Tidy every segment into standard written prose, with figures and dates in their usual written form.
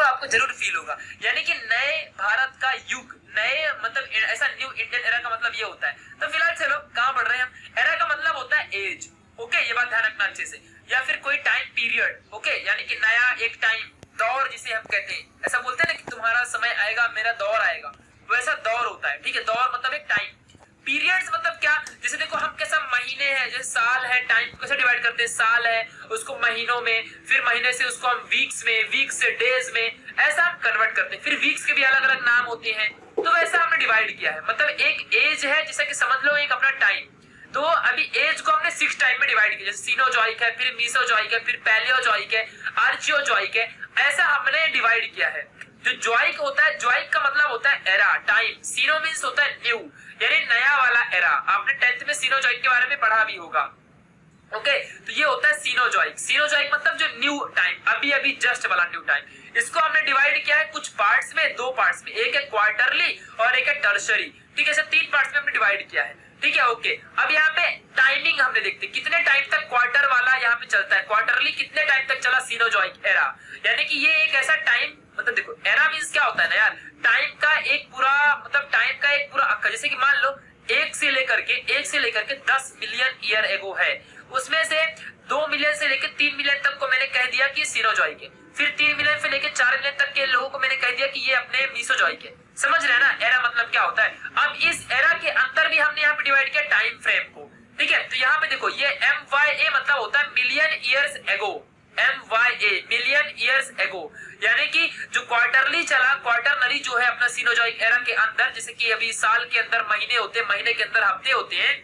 करो आपको जरूर फील होगा। यानी कि नए भारत का युग, नए मतलब ऐसा न्यू इंडियन एरा का मतलब ये होता है। तो फिलहाल चलो कहां बढ़ रहे हैं हम, एरा का मतलब होता है एज, ओके, ये बात ध्यान रखना अच्छे से, या फिर कोई टाइम पीरियड, ओके, यानी कि नया एक टाइम, दौर जिसे हम कहते हैं, ऐसा बोलते हैं ना कि तुम्हारा समय आएगा मेरा दौर आएगा, वैसा दौर होता है, ठीक है। दौर मतलब एक टाइम, पीरियड्स मतलब क्या, जैसे देखो हम कैसा महीने हैं, जैसे साल है, टाइम कैसे डिवाइड करते हैं, साल है उसको महीनों में, फिर महीने से उसको हम वीक्स में, वीक्स से डेज में, ऐसा हम कन्वर्ट करते हैं। फिर वीक्स के भी अलग अलग नाम होते हैं, तो वैसा हमने डिवाइड किया है। मतलब एक एज है, जैसे कि समझ लो एक अपना टाइम, तो अभी एज को हमने 6 टाइम में डिवाइड किया, जैसे सीनोजॉइक है, फिर मीसोजॉइक है, फिर पैलियोजॉइक है, आर्चियोजॉइक है, ऐसा हमने डिवाइड किया है। जो जॉइक होता है, जॉइक का मतलब होता है एरा, टाइम, सीनो मींस होता है न्यू, यानी नया वाला एरा। आपने 10th में सीनोजॉइक के बारे में पढ़ा भी होगा, ओके। तो ये होता है सीनोजॉइक, सीनोजॉइक मतलब जो न्यू टाइम, अभी अभी जस्ट वाला न्यू टाइम। इसको हमने डिवाइड किया है कुछ पार्ट्स में, 2 पार्ट्स में, एक है क्वार्टरली और एक है टर्शरी, ठीक है। 3 पार्ट्स में हमने डिवाइड किया है, ठीक है, ओके। अब यहाँ पे टाइमिंग हमने देखते कितने टाइम तक क्वार्टर वाला यहाँ पे चलता है, क्वार्टरली कितने टाइम तक चला सीनोजॉइक एरा, यानी कि ये एक ऐसा टाइम, मतलब देखो एरा मींस क्या होता है ना यार, टाइम का एक पूरा, मतलब टाइम का एक पूरा अक्का, जैसे कि मान लो 1 से लेकर के 10 मिलियन ईयर एगो है, उसमें से 2 मिलियन से लेकर 3 मिलियन तक को मैंने कह दिया कि सीनोजॉइक है, फिर 3 मिलियन से लेकर 4 मिलियन तक के लोगों को मैंने कह दिया कि ये अपने मीसोजॉइक है। समझ रहे हैं ना एरा मतलब क्या होता है। अब इस एरा के अंदर भी हमने यहाँ पे डिवाइड किया टाइम फ्रेम को, ठीक है। तो यहाँ पे देखो ये MYA मतलब होता है million years ago, MYA million years ago, यानी कि जो क्वार्टरली चला, क्वार्टरनरी जो है अपना सीनोजॉइक एरा के अंदर, जैसे कि अभी साल के अंदर महीने होते हैं, महीने के अंदर हफ्ते होते हैं,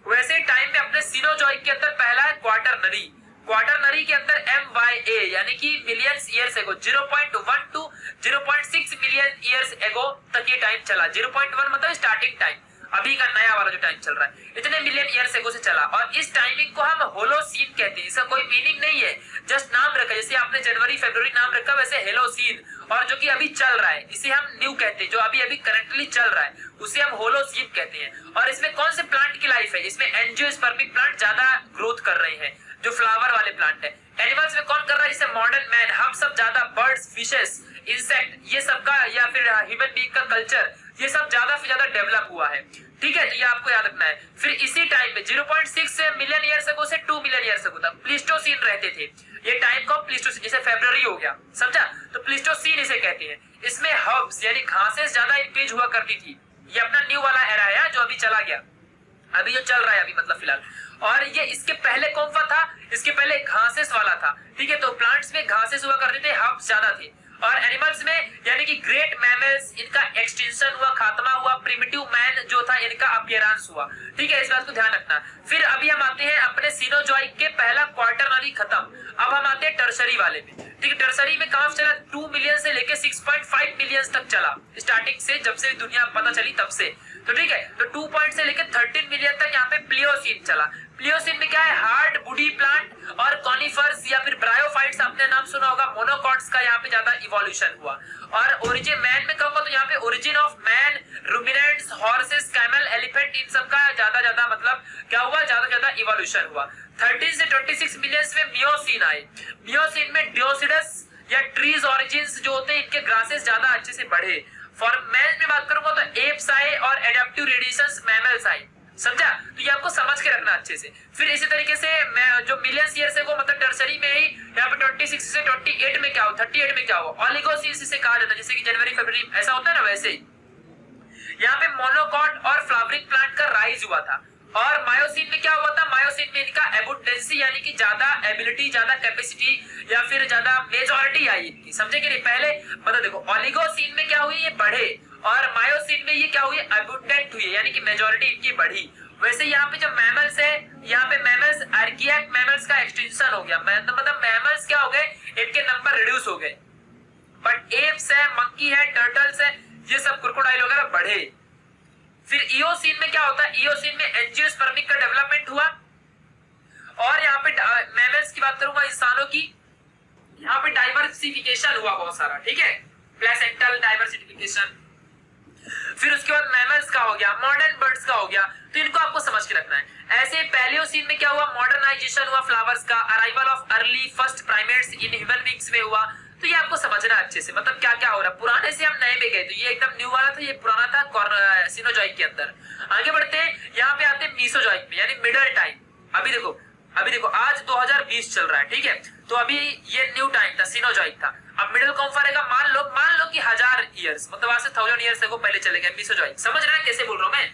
वैसे टाइम में अपने सीनोजॉइक के अंदर पहला है क्वार्टरनरी, क्वार्टरनरी के अंदर MYA यानी कि millions years ago, 0.1 to 0.6 million years ago तक ये टाइम चला। 0.1 मतलब स्टार्टिंग टाइम, अभी का नया वाला जो टाइम चल रहा है, इतने मिलियन ईयर्स एगो से चला। और इस टाइमिंग को हम होलोसीन कहते हैं, इसका कोई मीनिंग नहीं है, जस्ट नाम रखा, जैसे आपने जनवरी फरवरी नाम रखा वैसे हेलोसीन, और जो कि अभी चल रहा है इसे हम न्यू कहते हैं, जो अभी अभी करंटली चल रहा है उसे हम होलोसीन कहते हैं। और इसमें कौन से प्लांट की लाइफ है, इसमें एंजियोस्पर्मिक प्लांट ज्यादा ग्रोथ कर रहे हैं, जो फ्लावर वाले प्लांट है। एनिमल्स में कौन कर रहा है, जैसे मॉडर्न मैन, हम सब ज्यादा, बर्ड्स, फिशेस, इंसेक्ट, ये सब का, या फिर ह्यूमन बीइंग का कल्चर, ये सब ज्यादा से ज्यादा डेवलप हुआ है, ठीक है। तो ये आपको याद रखना है। फिर इसी टाइम पे 0.6 मिलियन ईयर अगो से 2 मिलियन ईयर अगो तक प्लीस्टोसीन रहते थे। ये टाइम को प्लीस्टोसीन, जैसे फरवरी हो गया, समझा, तो प्लीस्टोसीन इसे कहते हैं। इसमें हर्ब्स यानी घासें ज्यादा इंक्रीज हुआ करती थी। ये अपना न्यू वाला एरा है जो अभी चला गया, अभी जो चल रहा है अभी मतलब फिलहाल। और ये इसके पहले कौन सा था, इसके पहले घासेस वाला था, ठीक है। तो प्लांट्स में घासेस हुआ करते थे, हर्ब्स ज्यादा थे। और एनिमल्स में यानी कि ग्रेट मैमल्स, इनका एक्सटिंक्शन हुआ, खात्मा हुआ, प्रिमिटिव मैन जो था इनका अपीयरेंस हुआ, ठीक है, इस बात को ध्यान रखना। फिर अभी हम आते हैं अपने सीनोजॉइक के पहला क्वार्टरनरी खत्म, अब हम आते हैं टर्सरी वाले में, ठीक है। टर्सरी में कहां चला, 2 मिलियन से लेके 6.5 मिलियन तक चला, स्टार्टिंग से, जब से दुनिया पता चली तब से, तो ठीक है। तो 2 पॉइंट से लेके 13 मिलियन तक यहाँ पे प्लियोसीन चला। प्लियोसीन में क्या है, हार्ड वुडी प्लांट और कॉनिफर्स या फिर ब्रायोफाइट्स, आपने नाम सुना होगा, मोनोकॉट्स का यहाँ पे ज्यादा इवोल्यूशन हुआ। और ओरिजिन मैन में कहूंगा तो यहाँ पे origin of man, ruminants, horses, camel, elephant, इन सब का ज्यादा मतलब क्या हुआ, ज्यादा इवोल्यूशन हुआ। 13 से 26 मिलियन में मियोसीन आए। मियोसीन में डिओसिडस या ट्रीज ऑरिजिन्स जो होते हैं, इनके ग्रासेस ज्यादा अच्छे से बढ़े। फॉर मैन में बात करूंगा तो एप्स आए और एडेप्टिव रेडिएशंस मैमल्स आए, समझा। तो ये आपको समझ के रखना अच्छे से। फिर इसी तरीके से मैं जो मिलियंस ईयर से को मतलब टर्सरी में ही यहाँ पे 26 से 28 में क्या हुआ, 38 में क्या हुआ, ओलिगोसीन इसे कहा जाता है, जैसे कि जनवरी फरवरी ऐसा होता है ना, वैसे ही यहाँ पे मोनोकॉट और फ्लावरिंग प्लांट का राइज हुआ था। और मायोसिन में क्या हुआ था, मायोसिन में इनका एबुंडेंसी यानी कि ज्यादा एबिलिटी, ज्यादा कैपेसिटी या फिर ज्यादा मेजॉरिटी आई इनकी, समझे कि नहीं। पहले मतलब देखो ओलिगोसीन में क्या हुई, ये बढ़े, और मायोसिन में ये क्या हुई, एबुंडेंट हुई, यानी कि मेजॉरिटी इनकी बढ़ी। वैसे यहाँ पे जो मैमल्स है, यहाँ पे मैमल्स, आर्कियाक मैमल्स का एक्सटेंशन हो गया, मतलब मैमल्स क्या हो गए, इनके नंबर रिड्यूस हो गए। बट एप्स है, मंकी है, टर्टल्स है, ये सब क्रोकोडाइल वगैरह बढ़े। फिर इओसीन में क्या होता है, इओसीन में एंजियोस्पर्मिक का डेवलपमेंट हुआ। और यहाँ पे मैमल्स की बात करूंगा, इंसानों की, यहाँ पे डाइवर्सिफिकेशन हुआ बहुत सारा, ठीक है, प्लेसेंटल डाइवर्सिफिकेशन। फिर उसके बाद मैमल्स का हो गया, मॉडर्न बर्ड्स का हो गया, तो इनको आपको समझ के रखना है। ऐसे पैलियोसीन में क्या हुआ, मॉडर्नाइजेशन हुआ फ्लावर्स का, arrival of early first primates in human beings में हुआ। तो ये आपको समझना है अच्छे से, मतलब क्या क्या हो रहा है। पुराने से हम नए में गए, तो ये एकदम न्यू वाला था, ये पुराना था सिनोजॉइक के अंदर। आगे बढ़ते हैं, यहाँ पे आते हैं मीसोजॉइक में, यानी मिडल टाइम। अभी देखो आज 2020 चल रहा है, ठीक है, तो अभी ये न्यू टाइम था, सिनोजॉइक था। अब मिडिल कौन सा रहेगा, मान लो कि 1000 ईयर्स, मतलब आज से 1000 ईयर्स को पहले चले गए, मीसोजॉइक। समझ रहे हैं कैसे बोल रहा हूं मैं?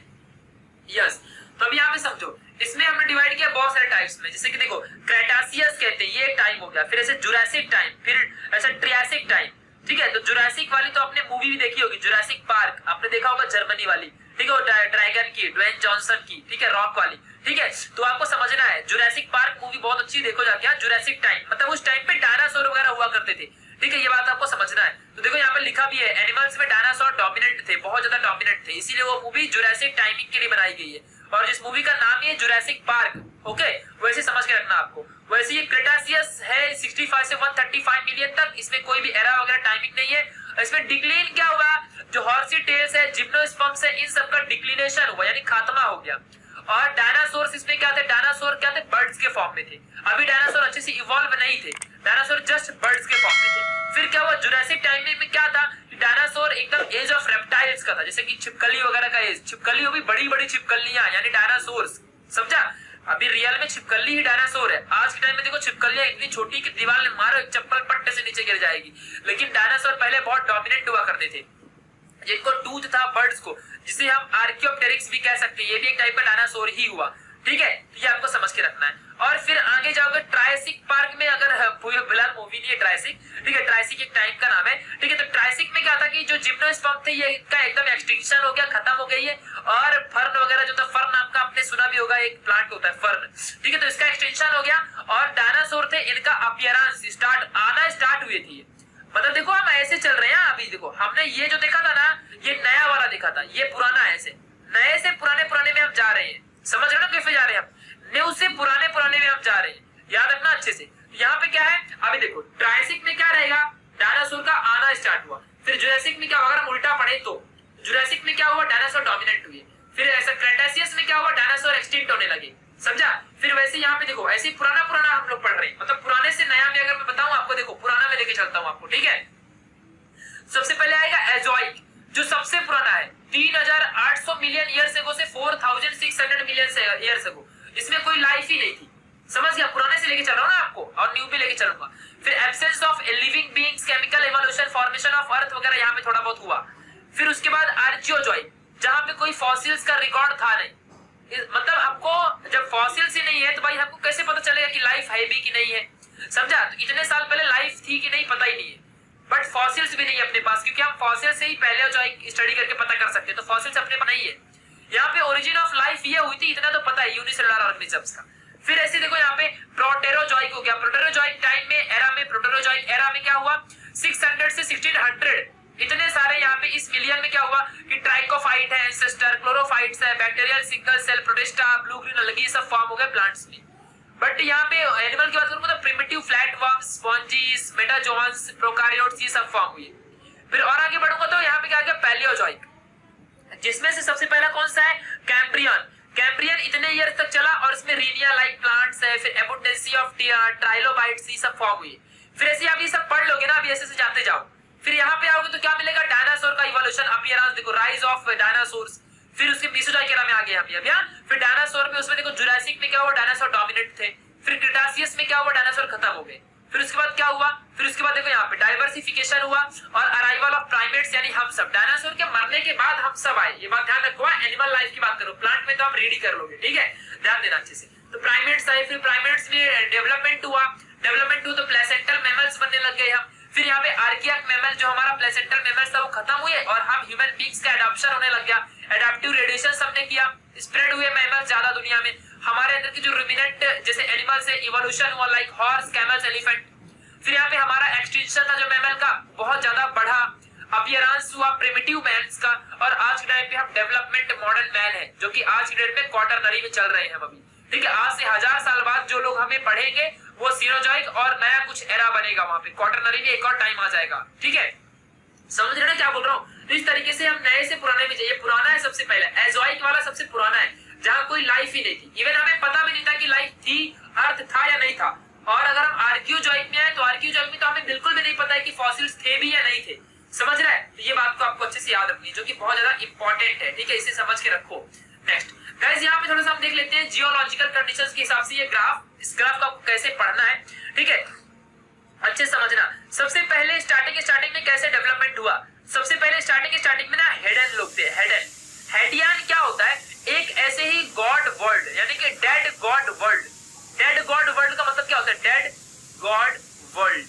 यस। तो अभी यहाँ पे समझो, इसमें हमने डिवाइड किया बहुत सारे टाइप्स में, जैसे कि देखो क्रेटासियस कहते हैं, ये एक टाइम हो गया, फिर ऐसे जुरासिक टाइम, फिर ऐसा ट्रियासिक टाइम, ठीक है। तो जुरासिक वाली तो आपने मूवी भी देखी होगी, जुरासिक पार्क आपने देखा होगा, जर्मनी वाली, ठीक है, ड्रैगन की, ड्वेन जॉनसन की, ठीक है, रॉक वाली, ठीक है। तो आपको समझना है, जुरासिक पार्क मूवी बहुत अच्छी, देखो जाके। जुरासिक टाइम मतलब उस टाइम पे डायनासोर वगैरह हुआ करते थे, ठीक है, ये बात आपको समझना है। तो देखो यहाँ पे लिखा भी है, एनिमल्स में डायनासोर डोमिनेंट थे, बहुत ज्यादा डोमिनेंट थे, इसीलिए वो मूवी जुरासिक टाइमिंग के लिए बनाई गई है। और जिस मूवी का नाम ही है जुरासिक पार्क, ओके, वैसे समझ के रखना आपको। वैसे ये क्रेटासियस है 65 से 135 मिलियन तक, इसमें कोई भी एरा वगैरह टाइमिंग नहीं है। इसमें डिक्लीन क्या हुआ, जो हॉर्सी टेल्स है, जिम्नोस्पर्म्स है, इन सब का डिक्लिनेशन हुआ, यानी खात्मा हो गया। और डायनासोर इसमें क्या थे, डायनासोर क्या थे, बर्ड्स के फॉर्म में थे। अभी डायनासोर अच्छे से इवॉल्व नहीं थे, डायनासोर जस्ट बर्ड्स के फॉर्म में थे। फिर क्या हुआ, जुरासिक टाइम में क्या था, डायनासोर एकदम एज ऑफ रेप्टाइल्स का था, जैसे कि छिपकली वगैरह का एज, छिपकली हो भी बड़ी बड़ी छिपकलियां, यानी डायनासोर्स, समझा। अभी रियल में छिपकली ही डायनासोर है। आज के टाइम में देखो छिपकलियां इतनी छोटी कि दीवार में मारो एक चप्पल पट्टे से नीचे गिर जाएगी, लेकिन डायनासोर पहले बहुत डोमिनेंट हुआ करते थे, जिनको टूथ था बर्ड्स को, जिसे हम आर्कियोप्टेरिक्स भी कह सकते हैं, ये भी एक टाइप का डायनासोर ही हुआ, ठीक है। ये आपको समझ के रखना है। और फिर आगे जाओगे ट्रायसिक पार्क में, अगर फिलहाल मूवी नहीं है ट्रायसिक, ठीक है, ट्रायसिक एक टाइम का नाम है, ठीक है। तो ट्रायसिक में क्या था कि जो जिम्नोस्पर्म थे ये का एकदम एक्सटिंक्शन हो गया, खत्म हो गई है। और फर्न वगैरह जो था, फर्न नाम का आपने सुना भी होगा, एक प्लांट होता है फर्न, ठीक है, तो इसका एक्सटेंशन हो गया। और डायनासोर थे, इनका अपीयरेंस स्टार्ट हुई थी, मतलब देखो हम ऐसे चल रहे हैं। अभी देखो हमने ये जो देखा था ना, ये नया वाला देखा था, ये पुराना है, ऐसे नए से पुराने में हम जा रहे हैं, समझ रहे हो ना कैसे जा रहे हैं हम, न्यू से पुराने में हम जा रहे हैं, याद रखना अच्छे से। यहाँ पे क्या है, अभी देखो ट्रायसिक में क्या रहेगा, डायनासोर का आना स्टार्ट हुआ। फिर जुरासिक में क्या होगा, अगर हम उल्टा पढ़े तो जुरासिक में क्या हुआ, डायनासोर डोमिनेंट हुए। फिर ऐसा क्रेटासियस में क्या हुआ, डायनासोर एक्सटिंक्ट होने लगे, समझा। फिर वैसे यहाँ पे देखो ऐसे पुराना हम लोग पढ़ रहे हैं, मतलब पुराने से नया में अगर मैं बताऊं आपको, देखो पुराना में लेके चलता हूं आपको, ठीक है। सबसे पहले आएगा एजोइक, जो सबसे पुराना है, 3800 मिलियन ईयर्स एगो से 4600 मिलियन ईयर्स एगो। इसमें कोई लाइफ ही नहीं थी, समझ गया। पुराने से लेके चल रहा हूं ना आपको, और न्यू भी लेके चलूंगा। फिर absence of living beings, chemical evolution, formation of earth वगैरह यहाँ पे थोड़ा बहुत हुआ। फिर उसके बाद आर्चियोजॉइक, जहां पे कोई फॉसिल्स का रिकॉर्ड था नहीं, मतलब हमको जब फॉसिल्स ही नहीं है तो भाई हमको कैसे पता चलेगा कि लाइफ है भी कि नहीं है, समझा। तो इतने साल पहले लाइफ थी कि नहीं पता ही नहीं है, बट फॉसिल्स भी नहीं है अपने पास, क्योंकि हम फॉसिल से ही पहले जो स्टडी करके पता कर सकते हैं, तो फॉसिल्स अपने पास नहीं है। यहाँ पे ओरिजिन ऑफ लाइफ ये हुई थी, इतना तो पता है, यूनिसेलुलर ऑर्गेनिजम्स का। फिर ऐसे देखो यहाँ पे प्रोटेरोजॉइक हो गया, प्रोटेरोजॉइक टाइम में एरा में, प्रोटेरोजॉइक एरा में क्या हुआ, 600 से 1600 इतने सारे यहाँ पे इस मिलियन में क्या हुआ कि ट्राइकोफाइट है, एंसेस्टर, क्लोरोफाइट्स है, bacterial single cell, protista, blue green algae, सब फॉर्म हो गए प्लांट्स में। बट यहाँ पे एनिमल की बात करूंगा तो प्रिमिटिव फ्लैटवर्म्स, स्पॉन्जीज, मेटाजोआंस, प्रोकारियोट्स, ये सब फॉर्म हुए। फिर और आगे बढ़ूंगा तो यहाँ पे क्या आ गया, पैलियोजॉइक, जिसमें से सबसे पहला कौन सा है, कैम्ब्रियन। कैम्ब्रियन इतने ईयर तक चला और इसमें रीनिया लाइक प्लांट्स है, फिर एबुंडेंसी ऑफ ट्राइलोबाइट्स, ये सब फॉर्म हुए। फिर ऐसे आप ये सब पढ़ लोगे ना, अभी ऐसे से जाते जाओ। फिर यहाँ पे आओगे तो क्या मिलेगा, डायनासोर का इवोल्यूशन, अपीयरेंस देखो, राइज ऑफ डायनासोर्स। फिर उसके मीसोजॉइक एरा में आ गए हम अभी। फिर डायनासोर में उसमें देखो जुरासिक में क्या हुआ, डायनासोर डोमिनेंट थे। फिर क्रेटासियस में क्या हुआ, डायनासोर खत्म हो गए। फिर उसके बाद क्या हुआ, फिर उसके बाद देखो यहाँ पे डाइवर्सिफिकेशन हुआ और अराइवल ऑफ प्राइमेट्स, यानी हम सब, डायनासोर के मरने के बाद हम सब आए, ये बात ध्यान रखो। एनिमल लाइफ की बात करो, प्लांट में तो आप रीड कर लोगे, ठीक है, ध्यान देना अच्छे से। तो प्राइमेट्स आए, फिर प्राइमेट्स में डेवलपमेंट हुआ तो प्लेसेंटल मैमल्स बनने लग गए हम। फिर यहाँ पे आर्कियाक मैमल, जो हमारा प्लेसेंटल मैमल्स था वो खत्म हुए और हम ह्यूमन बीइंग्स का एडॉप्शन होने लग गया। एडाप्टिव रेडिएशन हमने किया, स्प्रेड हुए मैमल्स ज्यादा दुनिया में। हमारे अंदर की जो रुमिनेंट जैसे एनिमल्स है, इवोल्यूशन हुआ, लाइक हॉर्स, कैमल्स, एलिफेंट। फिर यहाँ पे हमारा एक्सटेंशन था जो मैमल का, बहुत ज्यादा बढ़ा। अपीयरेंस हुआ प्रिमिटिव मैन्स का, और आज के टाइम पे हम डेवलपमेंट मॉडर्न मैन है, जो कि आज की डेट में क्वार्टरनरी में चल रहे हैं हम अभी, ठीक है। आज से 1000 साल बाद जो लोग हमें पढ़ेंगे वो सिनोजॉइक और नया कुछ एरा बनेगा, वहां पे क्वार्टरनरी में एक और टाइम आ जाएगा, ठीक है। समझ रहे ना क्या बोल रहा हूँ। तो इस तरीके से हम नए से पुराने में जाइए। पुराना है सबसे पहले, एजोइक वाला सबसे पुराना है, जहां कोई लाइफ ही नहीं थी। इवन हमें पता भी नहीं था कि लाइफ थी, अर्थ था या नहीं था। और अगर हम आर्कियोजॉइक में आए तो आर्कियोजॉइक में तो हमें बिल्कुल भी नहीं पता है कि फॉसिल्स थे भी या नहीं थे, समझ रहा है? तो ये बात को आपको अच्छे से याद रखनी है, जो कि बहुत ज्यादा इंपॉर्टेंट है, ठीक है, इसे समझ के रखो। नेक्स्ट गाइस, यहाँ पे थोड़ा सा हम देख लेते हैं जियोलॉजिकल कंडीशंस के हिसाब से ये ग्राफ, इस ग्राफ को आपको कैसे पढ़ना है, ठीक है, अच्छे समझना। सबसे पहले स्टार्टिंग में कैसे डेवलपमेंट हुआ, सबसे पहले स्टार्टिंग में ना हेडन लोग थे, हेडन। हेडियन क्या होता है? एक ऐसे ही गॉड वर्ल्ड, यानी कि dead God world. Dead God world का मतलब क्या होता है? डेड गॉड वर्ल्ड,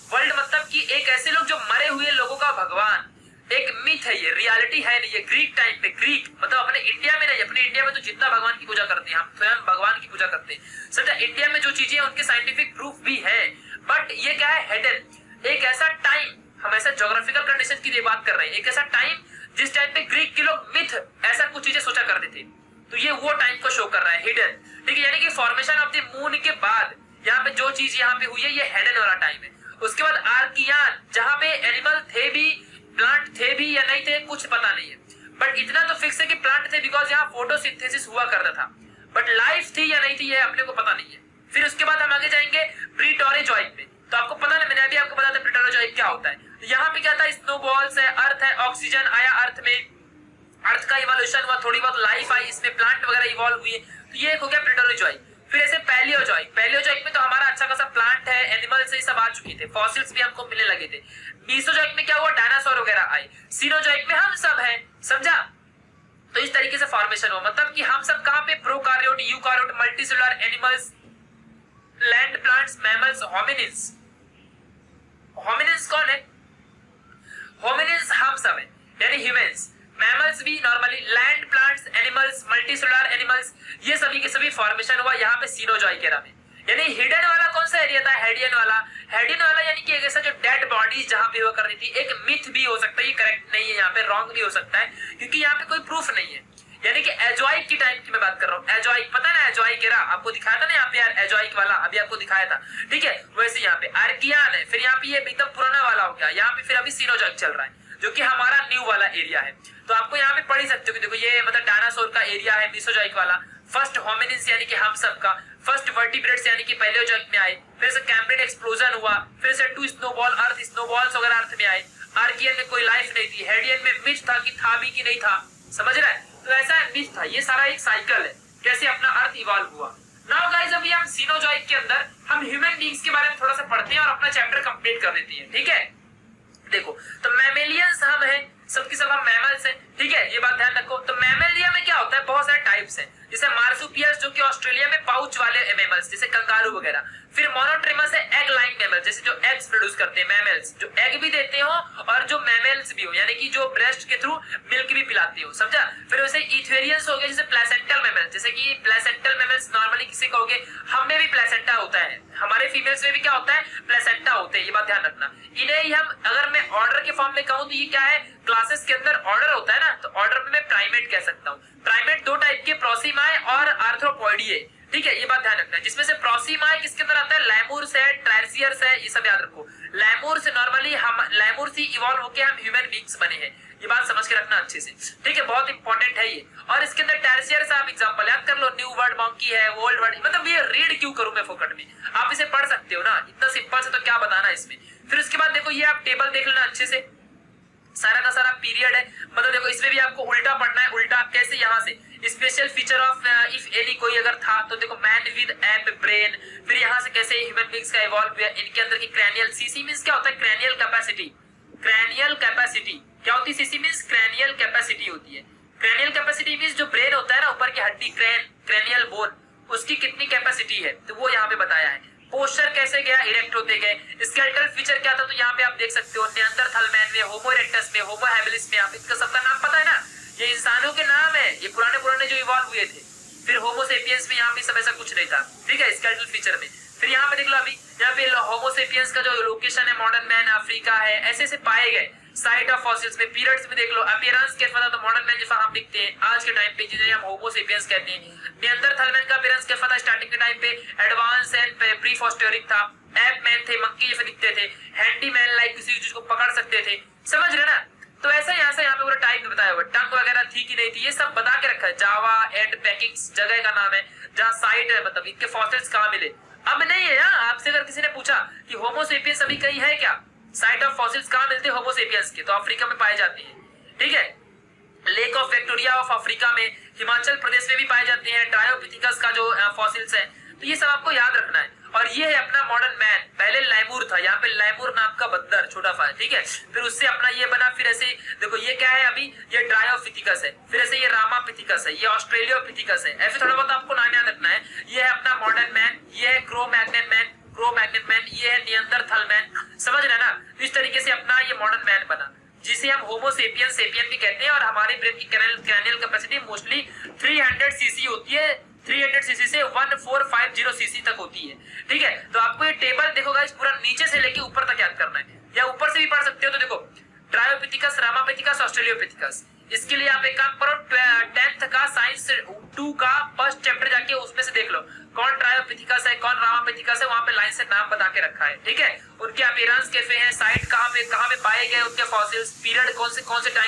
वर्ल्ड मतलब कि एक ऐसे लोग जो मरे हुए लोगों का भगवान, एक मिथ है, ये रियलिटी है नहीं। ये ग्रीक टाइम पे, ग्रीक मतलब अपने इंडिया में नहीं, अपने इंडिया में तो जितना भगवान की पूजा करते हैं हम, स्वयं भगवान की पूजा करते हैं, समझा? इंडिया में जो चीजें उनके साइंटिफिक प्रूफ भी है, बट ये क्या है? हेडन। एक ऐसा टाइम, हम ऐसा ज्योग्राफिकल कंडीशन की बात कर रहे हैं, एक ऐसा टाइम जिस टाइम पे ग्रीक के लोग मिथ ऐसा कुछ चीजें सोचा करते थे, तो ये वो टाइम को शो कर रहा है, हिडन, ठीक है। यानी कि फॉर्मेशन ऑफ द मून के बाद यहाँ पे जो चीज यहाँ पे हुई है, ये हेडन वाला टाइम है। उसके बाद आर्कियान, जहां पे एनिमल थे भी, प्लांट थे भी या नहीं थे कुछ पता नहीं है, बट इतना तो फिक्स है कि प्लांट थे, बिकॉज यहाँ फोटोसिंथेसिस हुआ करता था, बट लाइफ थी या नहीं थी ये अपने को पता नहीं है। फिर उसके बाद हम आगे जाएंगे प्रीटोरेजॉइक में, तो आपको पता ना, मैंने अभी आपको बताया प्रीटोरेजॉइक क्या होता है। यहाँ पे क्या था? स्नोबॉल्स है, अर्थ है, ऑक्सीजन आया अर्थ में, अर्थ का इवोल्यूशन हुआ, थोड़ी बहुत लाइफ आई, इसमें प्लांट वगैरह इवॉल्व हुए, तो ये एक हो गया प्रीटोरेजॉइक। फिर ऐसे पैलियोजॉइक, पैलियोजॉइक में तो हमारा अच्छा खासा प्लांट है, एनिमल्स से सब आ चुके थे, फॉसिल्स भी हमको मिलने लगे थे। मीसोजॉइक में क्या हुआ? डायनासोर वगैरह आए। सीनोजॉइक में हम सब हैं, समझा? तो इस तरीके से फॉर्मेशन हुआ, मतलब कि हम सब कहां पे? Prokaryote, eukaryote, multicellular animals, land plants, mammals, hominids. Hominids कौन है? होमिनिड्स हम सब है, यानी ह्यूमंस। मैमल्स भी normally, land plants, animals, multicellular animals, ये सभी के सभी फॉर्मेशन हुआ यहाँ पे सीनोजॉइक एरा में। यानी हिडन वाला कौन सा एरिया था? हेडियन वाला। हेडियन वाला यानी कि एक ऐसा जो डेड बॉडी जहां पे हुआ करती थी, एक मिथ भी हो सकता है, ये करेक्ट नहीं है, यहाँ पे रॉन्ग भी हो सकता है, क्योंकि यहाँ पे कोई प्रूफ नहीं है। यानी कि एजॉइक की टाइम की मैं बात कर रहा हूँ। एजॉइक पता है ना, एजॉइक एरा आपको दिखाया था ना यहाँ पे यार, एजॉइक वाला अभी आपको दिखाया था, ठीक है। वैसे यहाँ पे आर्कियान है, फिर यहाँ पे ये एकदम पुराना वाला हो गया, यहाँ पे फिर अभी सीनोजॉइक चल रहा है, जो कि हमारा न्यू वाला एरिया है। तो आपको यहाँ पे पढ़ ही सकते हो कि देखो ये मतलब डायनासोर का एरिया है, मीसोजॉइक वाला। फर्स्ट होमिनिड्स यानी कि हम सब का, फर्स्ट वर्टिब्रेट्स यानी कि पैलियोजॉइक में आए, फिर से कैम्ब्रियन एक्सप्लोजन हुआ, फिर से टू स्नोबॉल अर्थ, स्नोबॉल्स वगैरह अर्थ में आए। आर्कियन में कोई लाइफ नहीं थी, हेडियन में मिथ था कि था भी कि नहीं था, समझ रहा है? तो ऐसा मिथ था, ये सारा एक साइकिल है, कैसे अपना अर्थ इवॉल्व हुआ। नाउ गाइस, अभी हम सीनोजॉइक के अंदर हम ह्यूमन बीइंग्स के बारे में थोड़ा सा पढ़ते हैं और अपना चैप्टर कंप्लीट कर देते हैं, ठीक है। देखो, तो मैमेलियंस हम हैं, सबके सब हम मैमल्स हैं, ठीक है, ये बात ध्यान रखो। तो मैमेलिया में क्या होता है? बहुत सारे टाइप्स हैं, जैसे मार्सुपियस जो कि ऑस्ट्रेलिया में पाउच वाले मैमल्स, जैसे कंगारू वगैरह। फिर मोनोट्रेमस है एग लाइंग मैमल, जैसे जो एग्स प्रोड्यूस करते हैं, मैमल्स जो एग भी देते हो और जो मैमल्स भी हो, यानी कि जो ब्रेस्ट के थ्रू मिल्क भी पिलाते हो, समझा? फिर वैसे इथेरियंस हो गए, जैसे प्लेसेंटल मैमल्स, जैसे कि प्लेसेंटल मैमल्स नॉर्मली किसे कहोगे? हम में भी प्लेसेंटा होता है, हमारे फीमेल्स में भी क्या होता है? प्लेसेंटा होते हैं, ये बात ध्यान रखना। इन्हें ही हम, अगर मैं ऑर्डर के फॉर्म में कहूं तो ये क्या है? क्लासेस के अंदर ऑर्डर होता है ना, तो ऑर्डर में मैं प्राइमेट कह सकता हूँ। प्राइमेट दो टाइप के, प्रोसिमाए और आर्थ्रोपोइडिये, ठीक है, ये बात ध्यान रखना है। जिसमें से प्रोसिमाए किसके अंदर आता है? लैमूर्स है, ट्रायसियर्स है, ये सब याद रखो। लैमूर से नॉर्मली हम, लैमूर से इवॉल्व होके हम ह्यूमन बीइंग्स बने हैं, ये बात समझ के रखना अच्छे से, ठीक है, बहुत इंपॉर्टेंट है ये। और इसके अंदर टैरसियर्स, आप एग्जांपल याद कर लो, न्यू वर्ड मॉन्की है, ओल्ड वर्ड, मतलब ये रीड क्यों करूं मैं फोकट में, आप इसे पढ़ सकते हो ना, इतना सिंपल से तो क्या बताना इसमें। फिर उसके बाद देखो, ये आप टेबल देख लेना अच्छे से, सारा का सारा पीरियड है, मतलब देखो इसमें भी आपको उल्टा पढ़ना है। उल्टा कैसे? यहाँ से special feature of if any कोई अगर था तो देखो मैन विद एप ब्रेन, फिर यहाँ से कैसे ह्यूमन बीइंग्स का इवॉल्व हुआ, इनके अंदर की क्रैनियल, सीसी मींस क्या होता है? Cranial capacity. क्रैनियल कैपेसिटी क्या होती है? सीसी मींस क्रैनियल कैपेसिटी होती है। क्रैनियल कैपेसिटी मींस जो ब्रेन होता है ना, ऊपर की हड्डी, क्रैनियल बोन, उसकी कितनी कैपेसिटी है, तो वो यहाँ पे बताया है। पोस्चर कैसे गया? इरेक्ट होते गए। स्केलेटल फीचर क्या था? तो यहाँ पे आप देख सकते हो, निएंडरथल मैन में, होमो इरेक्टस में, होमो हैबिलिस में, आप इसका सबका नाम पता है ना, ये इंसानों के नाम है, ये पुराने जो इवॉल्व हुए थे। फिर होमो सेपियंस में यहाँ पे सब ऐसा कुछ नहीं था, ठीक है, स्केलेटल फीचर में। फिर यहाँ पे देख लो, अभी यहाँ पे होमो सेपियंस का जो लोकेशन है, मॉडर्न मैन अफ्रीका है, ऐसे ऐसे पाए गए। साइट ऑफ फॉसिल्स में, पीरियड्स में देख लो, अपीयरेंस कैसे पता, तो मॉडर्न मैन जैसा हम दिखते हैं आज के टाइम पे, जिसे हम होमो सेपियंस कहते हैं। निएंडरथल मैन का अपीयरेंस कैसा था? स्टार्टिंग के टाइम पे एडवांस एंड प्रीफॉस्टोरिक था। एप मैन थे, मंकी जैसे दिखते थे, हैंडी मैन लाइक किसी चीज को पकड़ सकते थे, समझ रहे ना? तो ऐसा यहाँ से यहाँ पे पूरा टाइप भी बताया हुआ, टंग वगैरह थी कि नहीं थी, ये सब बता के रखा है। जावा एंड पैकिंग्स जगह का नाम है जहाँ साइट है, मतलब इनके फॉसिल्स कहाँ मिले। अब नहीं है। आपसे अगर किसी ने पूछा कि होमोसेपियंस अभी कहीं है क्या, साइट ऑफ फॉसिल्स कहाँ मिलते हैं होमोसेपियंस के, तो अफ्रीका में पाए जाते हैं। ठीक है, lake of Victoria of Africa में, हिमाचल प्रदेश में भी पाए जाते हैं ट्रायोपिथिकस का जो फॉसिल्स है। तो ये सब आपको याद रखना है। और ये है अपना मॉडर्न मैन। पहले लैमूर था, यहाँ पे लैमूर नाम का बंदर छोटा सा, ठीक है। फिर उससे अपना ये बना, फिर ऐसे देखो ये क्या है अभी, ये ट्रायोपिथिकस है, फिर ऐसे ये रामापिथिकस है, ये ऑस्ट्रेलियोपिथिकस है। ऐसे थोड़ा बहुत आपको नाम याद रखना है। ये है अपना मॉडर्न मैन, ये है क्रो मैग्नेट मैन, ये है नियंदरथल मैन। समझ रहे ना। तो इस तरीके से अपना ये मॉडर्न मैन बना, जिसे हम होमोसेपियन सेपियन भी कहते हैं। और हमारे ब्रेन की क्रैनियल कैपेसिटी मोस्टली 300 सीसी होती है, 300 सीसी से 1450 सीसी तक होती है। ठीक है, तो आपको ये टेबल देखो गाइस पूरा नीचे से लेके ऊपर तक याद करना है, या ऊपर से भी पढ़ सकते हो। तो देखो ट्रायोपिथिकस, रामापिथिकस, ऑस्ट्रेलियोपिथिकस। इसके लिए आप एक काम करो, 10th का साइंस 2 का फर्स्ट चैप्टर जाके उसमें से देख लो कौन ट्रायोपिथिकस है, कौन रामापिथिकस है। वहां पे लाइन से नाम बता के रखा है। ठीक है, उनके अपीयरेंस कैसे है, साइट कहाँ पे पाए गए, उनके फॉसिल्स, पीरियड कौन से टाइम